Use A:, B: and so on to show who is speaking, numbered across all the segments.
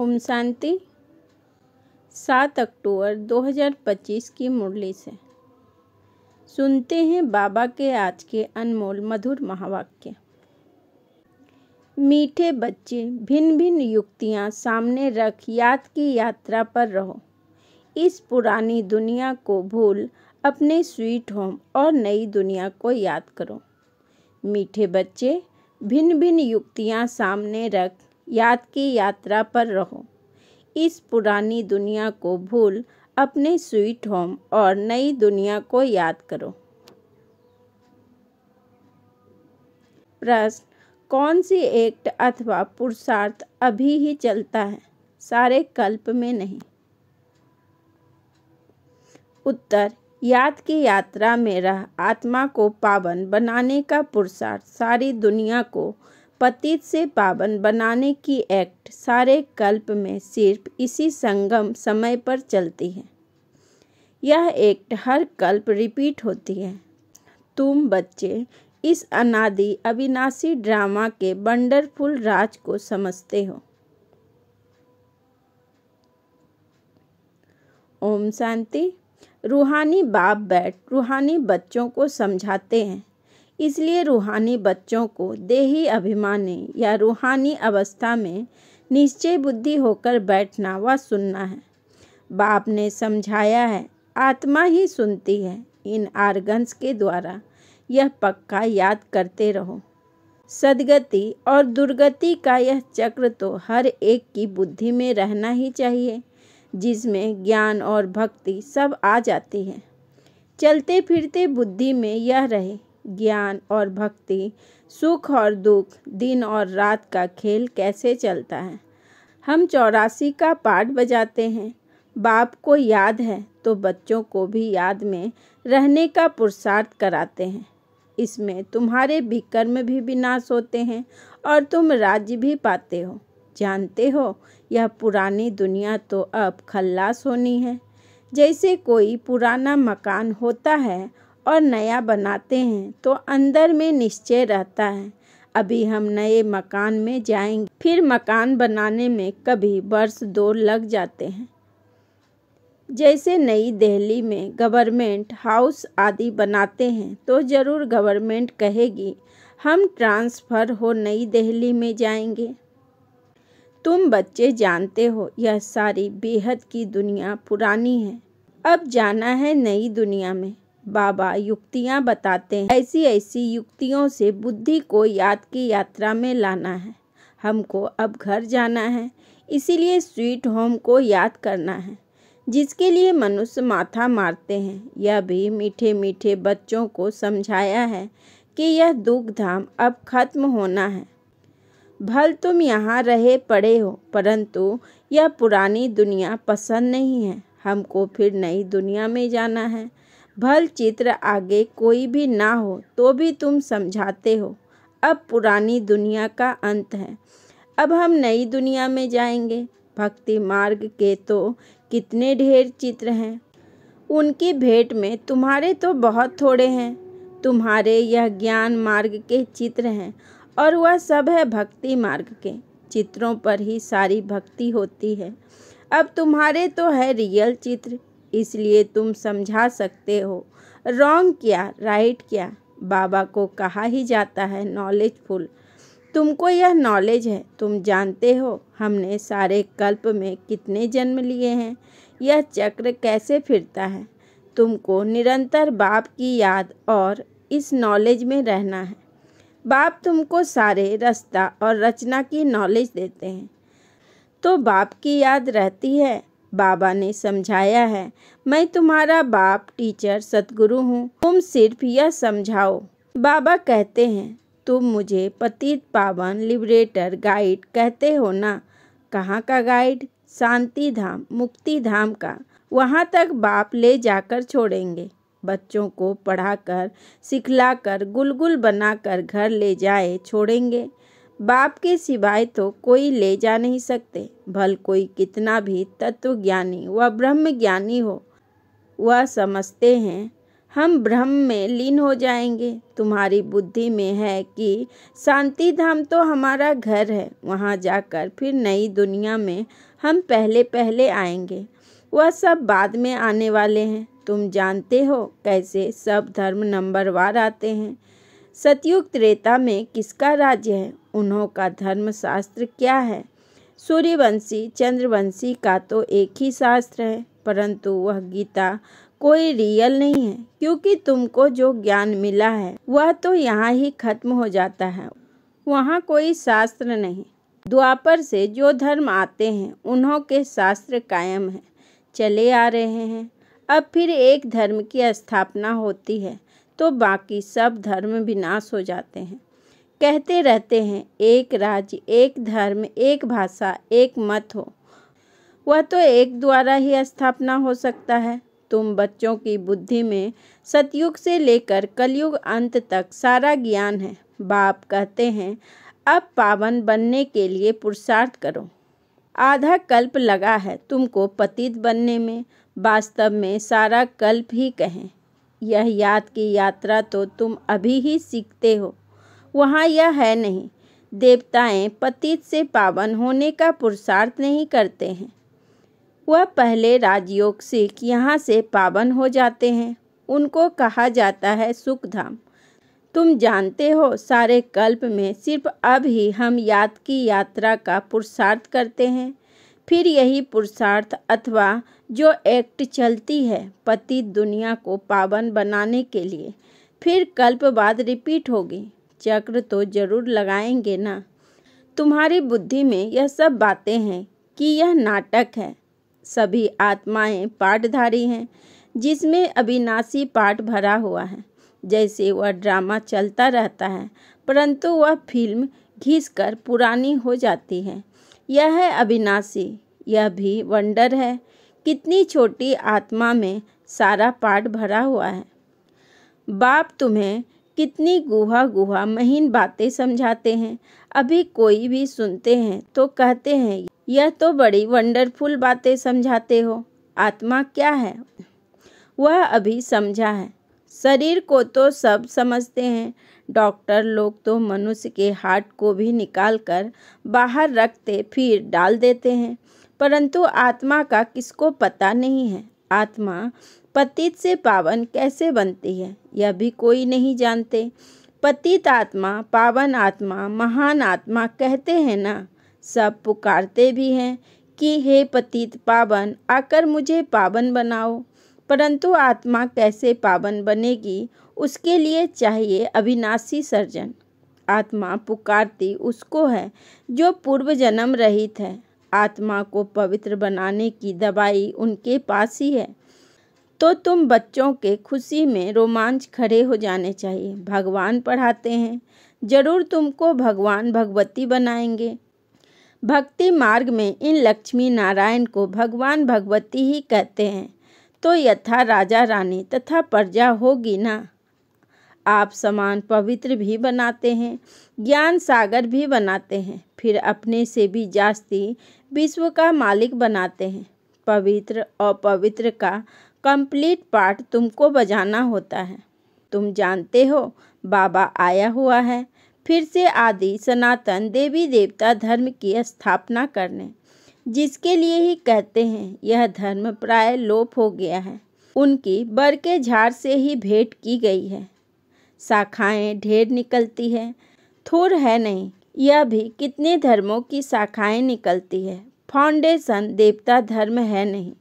A: ओम शांति। 7 अक्टूबर 2025 की मुरली से सुनते हैं बाबा के आज के अनमोल मधुर महावाक्य। मीठे बच्चे, भिन्न भिन्न युक्तियाँ सामने रख याद की यात्रा पर रहो। इस पुरानी दुनिया को भूल अपने स्वीट होम और नई दुनिया को याद करो। मीठे बच्चे, भिन्न भिन्न युक्तियाँ सामने रख याद की यात्रा पर रहो। इस पुरानी दुनिया को भूल अपने स्वीट होम और नई दुनिया को याद करो। प्रश्न: कौन सी एक्ट अथवा पुरुषार्थ अभी ही चलता है, सारे कल्प में नहीं? उत्तर: याद की यात्रा में रह आत्मा को पावन बनाने का पुरुषार्थ सारी दुनिया को पतित से पावन बनाने की एक्ट सारे कल्प में सिर्फ इसी संगम समय पर चलती है। यह एक्ट हर कल्प रिपीट होती है। तुम बच्चे इस अनादि अविनाशी ड्रामा के वंडरफुल राज को समझते हो। ओम शांति। रूहानी बाप बैठ रूहानी बच्चों को समझाते हैं, इसलिए रूहानी बच्चों को देही अभिमानी या रूहानी अवस्था में निश्चय बुद्धि होकर बैठना व सुनना है। बाप ने समझाया है, आत्मा ही सुनती है। इन आर्गन्स के द्वारा यह पक्का याद करते रहो। सदगति और दुर्गति का यह चक्र तो हर एक की बुद्धि में रहना ही चाहिए, जिसमें ज्ञान और भक्ति सब आ जाती है। चलते फिरते बुद्धि में यह रहे, ज्ञान और भक्ति, सुख और दुख, दिन और रात का खेल कैसे चलता है। हम 84 का पाठ बजाते हैं। बाप को याद है तो बच्चों को भी याद में रहने का पुरुषार्थ कराते हैं। इसमें तुम्हारे विकर्म भी विनाश होते हैं और तुम राज्य भी पाते हो। जानते हो, यह पुरानी दुनिया तो अब खल्लास होनी है। जैसे कोई पुराना मकान होता है और नया बनाते हैं तो अंदर में निश्चय रहता है, अभी हम नए मकान में जाएंगे। फिर मकान बनाने में कभी वर्ष 2 लग जाते हैं। जैसे नई दिल्ली में गवर्नमेंट हाउस आदि बनाते हैं तो जरूर गवर्नमेंट कहेगी हम ट्रांसफ़र हो नई दिल्ली में जाएंगे। तुम बच्चे जानते हो, यह सारी बेहद की दुनिया पुरानी है, अब जाना है नई दुनिया में। बाबा युक्तियाँ बताते हैं, ऐसी ऐसी युक्तियों से बुद्धि को याद की यात्रा में लाना है। हमको अब घर जाना है, इसीलिए स्वीट होम को याद करना है, जिसके लिए मनुष्य माथा मारते हैं। यह भी मीठे मीठे बच्चों को समझाया है कि यह दुख धाम अब खत्म होना है। भल तुम यहाँ रहे पड़े हो, परंतु यह पुरानी दुनिया पसंद नहीं है। हमको फिर नई दुनिया में जाना है। भल चित्र आगे कोई भी ना हो तो भी तुम समझाते हो, अब पुरानी दुनिया का अंत है, अब हम नई दुनिया में जाएंगे। भक्ति मार्ग के तो कितने ढेर चित्र हैं, उनकी भेंट में तुम्हारे तो बहुत थोड़े हैं। तुम्हारे यह ज्ञान मार्ग के चित्र हैं और वह सब है भक्ति मार्ग के चित्रों पर ही सारी भक्ति होती है। अब तुम्हारे तो है रियल चित्र, इसलिए तुम समझा सकते हो रॉन्ग क्या राइट क्या। बाबा को कहा ही जाता है नॉलेजफुल। तुमको यह नॉलेज है, तुम जानते हो हमने सारे कल्प में कितने जन्म लिए हैं, यह चक्र कैसे फिरता है। तुमको निरंतर बाप की याद और इस नॉलेज में रहना है। बाप तुमको सारे रास्ता और रचना की नॉलेज देते हैं, तो बाप की याद रहती है। बाबा ने समझाया है, मैं तुम्हारा बाप, टीचर, सतगुरु हूँ, तुम सिर्फ यह समझाओ। बाबा कहते हैं, तुम मुझे पतित पावन लिबरेटर गाइड कहते हो ना। कहाँ का गाइड? शांति धाम, मुक्ति धाम का। वहाँ तक बाप ले जाकर छोड़ेंगे। बच्चों को पढ़ाकर, सिखलाकर, गुलगुल बनाकर घर ले जाए छोड़ेंगे। बाप के सिवाय तो कोई ले जा नहीं सकते। भल कोई कितना भी तत्व ज्ञानी व ब्रह्म ज्ञानी हो, वह समझते हैं हम ब्रह्म में लीन हो जाएंगे। तुम्हारी बुद्धि में है कि शांति धाम तो हमारा घर है, वहाँ जाकर फिर नई दुनिया में हम पहले पहले आएंगे, वह सब बाद में आने वाले हैं। तुम जानते हो कैसे सब धर्म नंबरवार आते हैं। सतयुग त्रेता में किसका राज्य है? उन्हों का धर्मशास्त्र क्या है? सूर्यवंशी चंद्रवंशी का तो एक ही शास्त्र है, परंतु वह गीता कोई रियल नहीं है, क्योंकि तुमको जो ज्ञान मिला है वह तो यहाँ ही खत्म हो जाता है, वहाँ कोई शास्त्र नहीं। द्वापर से जो धर्म आते हैं उन्हों के शास्त्र कायम है, चले आ रहे हैं। अब फिर एक धर्म की स्थापना होती है तो बाकी सब धर्म विनाश हो जाते हैं। कहते रहते हैं एक राज्य, एक धर्म, एक भाषा, एक मत हो, वह तो एक द्वारा ही स्थापना हो सकता है। तुम बच्चों की बुद्धि में सतयुग से लेकर कलयुग अंत तक सारा ज्ञान है। बाप कहते हैं अब पावन बनने के लिए पुरुषार्थ करो। आधा कल्प लगा है तुमको पतित बनने में, वास्तव में सारा कल्प ही कहें। यह याद की यात्रा तो तुम अभी ही सीखते हो, वहाँ यह है नहीं। देवताएं पतित से पावन होने का पुरुषार्थ नहीं करते हैं, वह पहले राजयोग सीख यहाँ से पावन हो जाते हैं, उनको कहा जाता है सुखधाम। तुम जानते हो सारे कल्प में सिर्फ अब ही हम याद की यात्रा का पुरुषार्थ करते हैं। फिर यही पुरुषार्थ अथवा जो एक्ट चलती है पतित दुनिया को पावन बनाने के लिए, फिर कल्प बाद रिपीट होगी। चक्र तो जरूर लगाएंगे ना। तुम्हारी बुद्धि में यह सब बातें हैं कि यह नाटक है। सभी आत्माएं पाठधारी हैं जिसमें अविनाशी पाठ भरा हुआ है। जैसे वह ड्रामा चलता रहता है परंतु वह फिल्म घिसकर पुरानी हो जाती है। यह है अविनाशी। यह भी वंडर है, कितनी छोटी आत्मा में सारा पाठ भरा हुआ है। बाप तुम्हें कितनी गुहा गुहा महीन बातें समझाते हैं। अभी कोई भी सुनते हैं तो कहते हैं यह तो बड़ी वंडरफुल बातें समझाते हो। आत्मा क्या है वह अभी समझा है। शरीर को तो सब समझते हैं। डॉक्टर लोग तो मनुष्य के हार्ट को भी निकाल कर बाहर रखते फिर डाल देते हैं, परंतु आत्मा का किसको पता नहीं है। आत्मा पतित से पावन कैसे बनती है यह भी कोई नहीं जानते। पतित आत्मा, पावन आत्मा, महान आत्मा कहते हैं ना, सब पुकारते भी हैं कि हे पतित पावन आकर मुझे पावन बनाओ, परंतु आत्मा कैसे पावन बनेगी? उसके लिए चाहिए अविनाशी सर्जन। आत्मा पुकारती उसको है जो पूर्व जन्म रहित है। आत्मा को पवित्र बनाने की दवाई उनके पास ही है। तो तुम बच्चों के खुशी में रोमांच खड़े हो जाने चाहिए। भगवान पढ़ाते हैं, जरूर तुमको भगवान भगवती बनाएंगे। भक्ति मार्ग में इन लक्ष्मी नारायण को भगवान भगवती ही कहते हैं। तो यथा राजा रानी तथा प्रजा होगी ना। आप समान पवित्र भी बनाते हैं, ज्ञान सागर भी बनाते हैं, फिर अपने से भी जास्ती विश्व का मालिक बनाते हैं। पवित्र और पवित्र का कंप्लीट पार्ट तुमको बजाना होता है। तुम जानते हो बाबा आया हुआ है फिर से आदि सनातन देवी देवता धर्म की स्थापना करने, जिसके लिए ही कहते हैं यह धर्म प्राय लोप हो गया है। उनकी बर के झाड़ से ही भेंट की गई है। शाखाएं ढेर निकलती है, थोर है नहीं। यह भी कितने धर्मों की शाखाएं निकलती है। फाउंडेशन देवता धर्म है नहीं,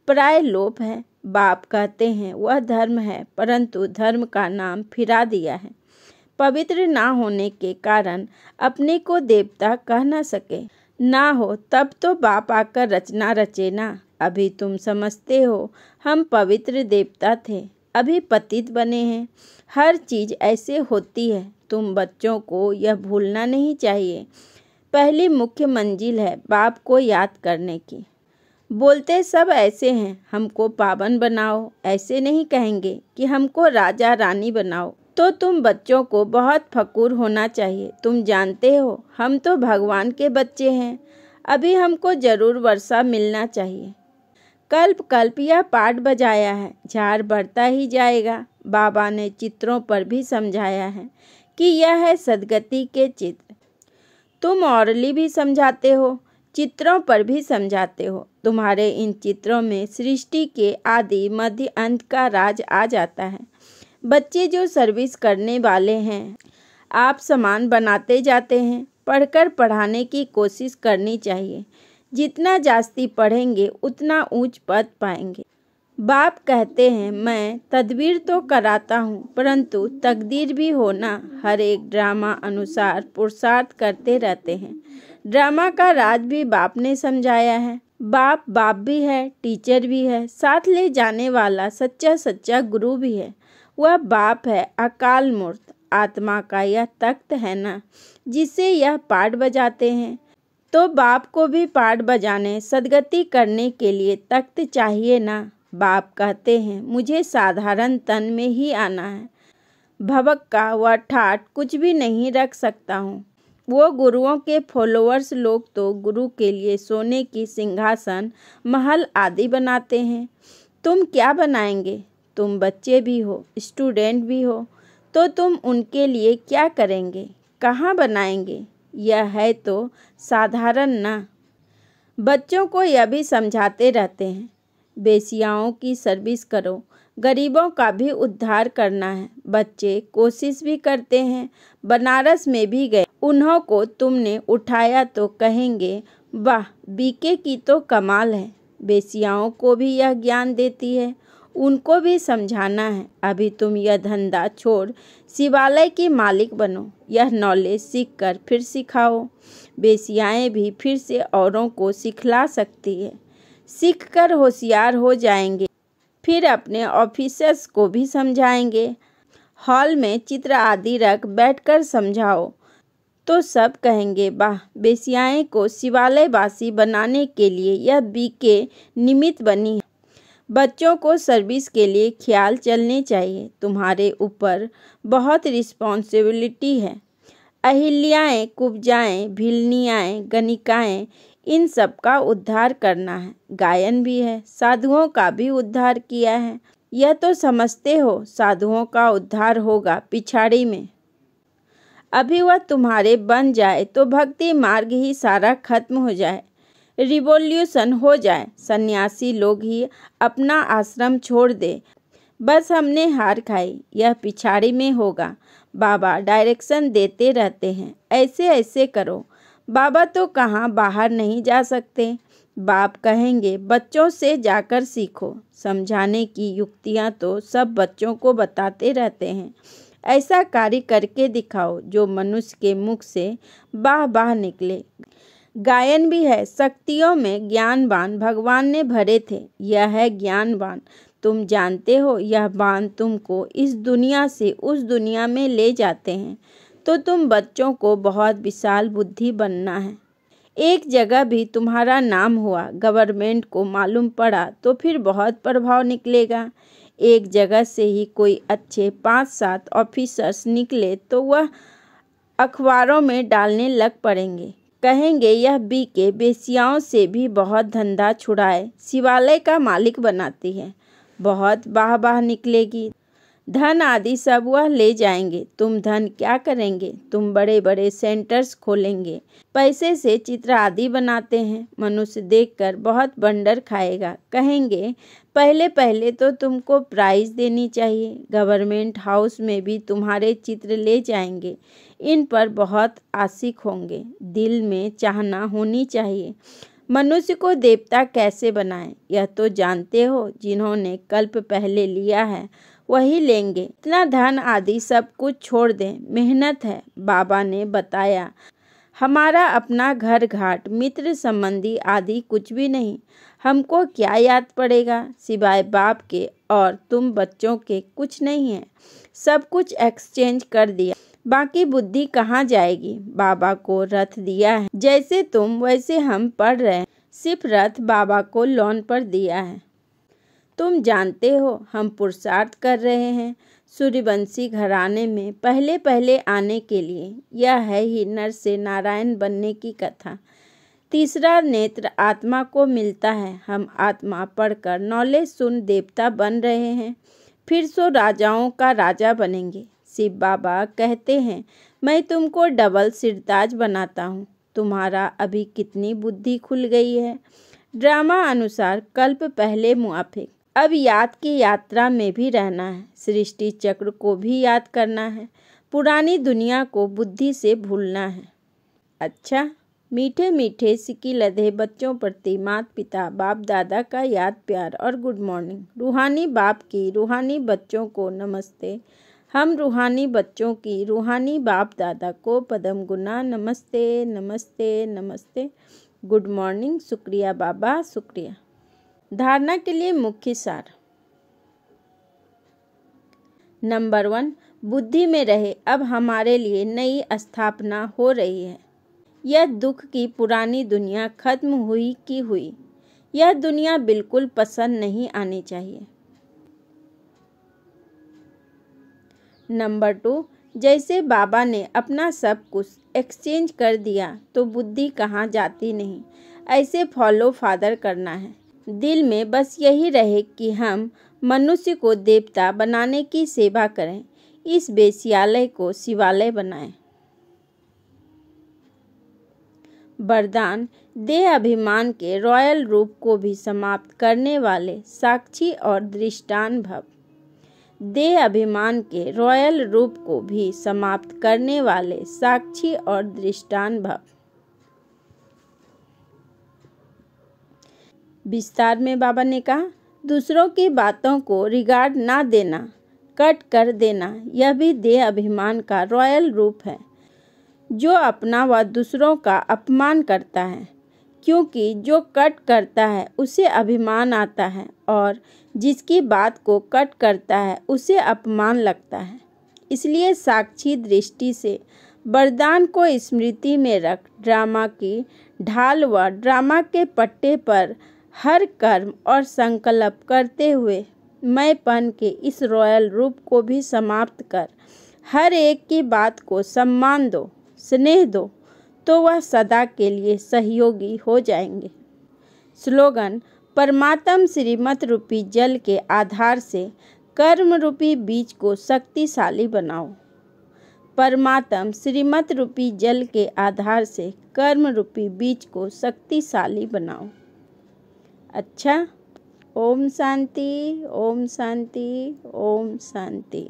A: प्राय लोप है। बाप कहते हैं वह धर्म है, परंतु धर्म का नाम फिरा दिया है। पवित्र ना होने के कारण अपने को देवता कह न सके। ना हो तब तो बाप आकर रचना रचे ना। अभी तुम समझते हो हम पवित्र देवता थे, अभी पतित बने हैं। हर चीज़ ऐसे होती है। तुम बच्चों को यह भूलना नहीं चाहिए। पहली मुख्य मंजिल है बाप को याद करने की। बोलते सब ऐसे हैं हमको पावन बनाओ, ऐसे नहीं कहेंगे कि हमको राजा रानी बनाओ। तो तुम बच्चों को बहुत फकूर होना चाहिए। तुम जानते हो हम तो भगवान के बच्चे हैं, अभी हमको जरूर वर्षा मिलना चाहिए। कल्प कल्प यह पाठ बजाया है, झाड़ बढ़ता ही जाएगा। बाबा ने चित्रों पर भी समझाया है कि यह है सद्गति के चित्र। तुम औरली भी समझाते हो, चित्रों पर भी समझाते हो। तुम्हारे इन चित्रों में सृष्टि के आदि मध्य अंत का राज आ जाता है। बच्चे जो सर्विस करने वाले हैं, आप समान बनाते जाते हैं। पढ़कर पढ़ाने की कोशिश करनी चाहिए। जितना जास्ती पढ़ेंगे उतना ऊंच पद पाएंगे। बाप कहते हैं, मैं तदबीर तो कराता हूँ, परंतु तकदीर भी होना। हर एक ड्रामा अनुसार पुरुषार्थ करते रहते हैं। ड्रामा का राज भी बाप ने समझाया है। बाप भी है, टीचर भी है, साथ ले जाने वाला सच्चा गुरु भी है। वह बाप है, अकाल मूर्त। आत्मा का यह तख्त है ना, जिससे यह पाठ बजाते हैं। तो बाप को भी पाठ बजाने, सद्गति करने के लिए तख्त चाहिए ना। बाप कहते हैं, मुझे साधारण तन में ही आना है। भवक्का व ठाठ कुछ भी नहीं रख सकता हूँ। वो गुरुओं के फॉलोअर्स लोग तो गुरु के लिए सोने की सिंहासन, महल आदि बनाते हैं। तुम क्या बनाएंगे? तुम बच्चे भी हो, स्टूडेंट भी हो, तो तुम उनके लिए क्या करेंगे? कहाँ बनाएंगे? यह है तो साधारण ना। बच्चों को यह भी समझाते रहते हैं, बेसियाओं की सर्विस करो, गरीबों का भी उद्धार करना है। बच्चे कोशिश भी करते हैं। बनारस में भी गए, उन्हों को तुमने उठाया तो कहेंगे, वाह, बीके की तो कमाल है। बेसियाओं को भी यह ज्ञान देती है, उनको भी समझाना है। अभी तुम यह धंधा छोड़ शिवालय की मालिक बनो। यह नॉलेज सीख कर फिर सिखाओ। बेसियाएं भी फिर से औरों को सिखला सकती है। सीख कर होशियार हो जाएंगे, फिर अपने ऑफिसर्स को भी समझाएंगे। हॉल में चित्र आदि रख बैठकर समझाओ तो सब कहेंगे, वाह, बेसियाएं को शिवालयवासी बनाने के लिए यह बीके निमित्त बनी है। बच्चों को सर्विस के लिए ख्याल चलने चाहिए। तुम्हारे ऊपर बहुत रिस्पॉन्सिबिलिटी है। अहिल्याएं, कुब्जाएं, भिलनियाएं, गणिकाएं, इन सब का उद्धार करना है। गायन भी है, साधुओं का भी उद्धार किया है। यह तो समझते हो, साधुओं का उद्धार होगा पिछाड़ी में। अभी वह तुम्हारे बन जाए तो भक्ति मार्ग ही सारा खत्म हो जाए, रिवॉल्यूशन हो जाए, सन्यासी लोग ही अपना आश्रम छोड़ दे। बस हमने हार खाई, यह पिछाड़ी में होगा। बाबा डायरेक्शन देते रहते हैं, ऐसे ऐसे करो। बाबा तो कहाँ बाहर नहीं जा सकते। बाप कहेंगे, बच्चों से जाकर सीखो। समझाने की युक्तियाँ तो सब बच्चों को बताते रहते हैं। ऐसा कार्य करके दिखाओ जो मनुष्य के मुख से बाह बाह निकले। गायन भी है, शक्तियों में ज्ञानवान भगवान ने भरे थे। यह है ज्ञानवान। तुम जानते हो, यह बाण तुमको इस दुनिया से उस दुनिया में ले जाते हैं। तो तुम बच्चों को बहुत विशाल बुद्धि बनना है। एक जगह भी तुम्हारा नाम हुआ, गवर्नमेंट को मालूम पड़ा तो फिर बहुत प्रभाव निकलेगा। एक जगह से ही कोई अच्छे 5-7 ऑफिसर्स निकले तो वह अखबारों में डालने लग पड़ेंगे। कहेंगे, यह बीके बेसियाओं से भी बहुत धंधा छुड़ाए, शिवालय का मालिक बनाती है। बहुत वाह निकलेगी। धन आदि सब वह ले जाएंगे। तुम धन क्या करेंगे? तुम बड़े बड़े सेंटर्स खोलेंगे। पैसे से चित्र आदि बनाते हैं। मनुष्य देखकर बहुत बंडर खाएगा। कहेंगे, पहले पहले तो तुमको प्राइज देनी चाहिए। गवर्नमेंट हाउस में भी तुम्हारे चित्र ले जाएंगे। इन पर बहुत आशिक होंगे। दिल में चाहना होनी चाहिए। मनुष्य को देवता कैसे बनाएं, यह तो जानते हो। जिन्होंने कल्प पहले लिया है वही लेंगे। इतना धन आदि सब कुछ छोड़ दें, मेहनत है। बाबा ने बताया, हमारा अपना घर घाट मित्र संबंधी आदि कुछ भी नहीं। हमको क्या याद पड़ेगा सिवाय बाप के, और तुम बच्चों के कुछ नहीं है। सब कुछ एक्सचेंज कर दिया, बाकी बुद्धि कहाँ जाएगी। बाबा को रथ दिया है, जैसे तुम वैसे हम पढ़ रहे हैं। सिर्फ रथ बाबा को लोन पर दिया है। तुम जानते हो, हम पुरुषार्थ कर रहे हैं सूर्यवंशी घराने में पहले पहले आने के लिए। यह है ही नर से नारायण बनने की कथा। तीसरा नेत्र आत्मा को मिलता है। हम आत्मा पढ़कर नॉलेज सुन देवता बन रहे हैं, फिर सो राजाओं का राजा बनेंगे। शिव बाबा कहते हैं, मैं तुमको डबल सिरताज बनाता हूँ। तुम्हारा अभी कितनी बुद्धि खुल गई है। ड्रामा अनुसार कल्प पहले मुआफिक, अब याद की यात्रा में भी रहना है। सृष्टि चक्र को भी याद करना है। पुरानी दुनिया को बुद्धि से भूलना है। अच्छा, मीठे मीठे सिक्की लदे बच्चों प्रति माता पिता बाप दादा का याद प्यार और गुड मॉर्निंग। रूहानी बाप की रूहानी बच्चों को नमस्ते। हम रूहानी बच्चों की रूहानी बाप दादा को पदम गुना नमस्ते नमस्ते नमस्ते। Good morning. शुक्रिया बाबा, शुक्रिया। धारणा के लिए मुख्य सार। नंबर 1, बुद्धि में रहे। अब हमारे लिए नई स्थापना हो रही है। यह दुख की पुरानी दुनिया खत्म हुई की हुई। यह दुनिया बिल्कुल पसंद नहीं आनी चाहिए। नंबर 2, जैसे बाबा ने अपना सब कुछ एक्सचेंज कर दिया तो बुद्धि कहाँ जाती नहीं। ऐसे फॉलो फादर करना है। दिल में बस यही रहे कि हम मनुष्य को देवता बनाने की सेवा करें। इस वेश्यालय को शिवालय बनाएं। वरदान, देह अभिमान के रॉयल रूप को भी समाप्त करने वाले साक्षी और दृष्टांत भव। देह अभिमान के रॉयल रूप को भी समाप्त करने वाले साक्षी और दृष्टांत भव। विस्तार में बाबा ने कहा, दूसरों की बातों को रिगार्ड ना देना, कट कर देना, यह भी देह अभिमान का रॉयल रूप है। जो अपना व दूसरों का अपमान करता है, क्योंकि जो कट करता है उसे अभिमान आता है और जिसकी बात को कट करता है उसे अपमान लगता है। इसलिए साक्षी दृष्टि से वरदान को स्मृति में रख ड्रामा की ढाल व ड्रामा के पट्टे पर हर कर्म और संकल्प करते हुए मैंपन के इस रॉयल रूप को भी समाप्त कर हर एक की बात को सम्मान दो, स्नेह दो, तो वह सदा के लिए सहयोगी हो जाएंगे। स्लोगन, परमात्म श्रीमत रूपी जल के आधार से कर्म रूपी बीज को शक्तिशाली बनाओ। परमात्म श्रीमत रूपी जल के आधार से कर्म रूपी बीज को शक्तिशाली बनाओ। अच्छा, ओम शांति, ओम शांति, ओम शांति।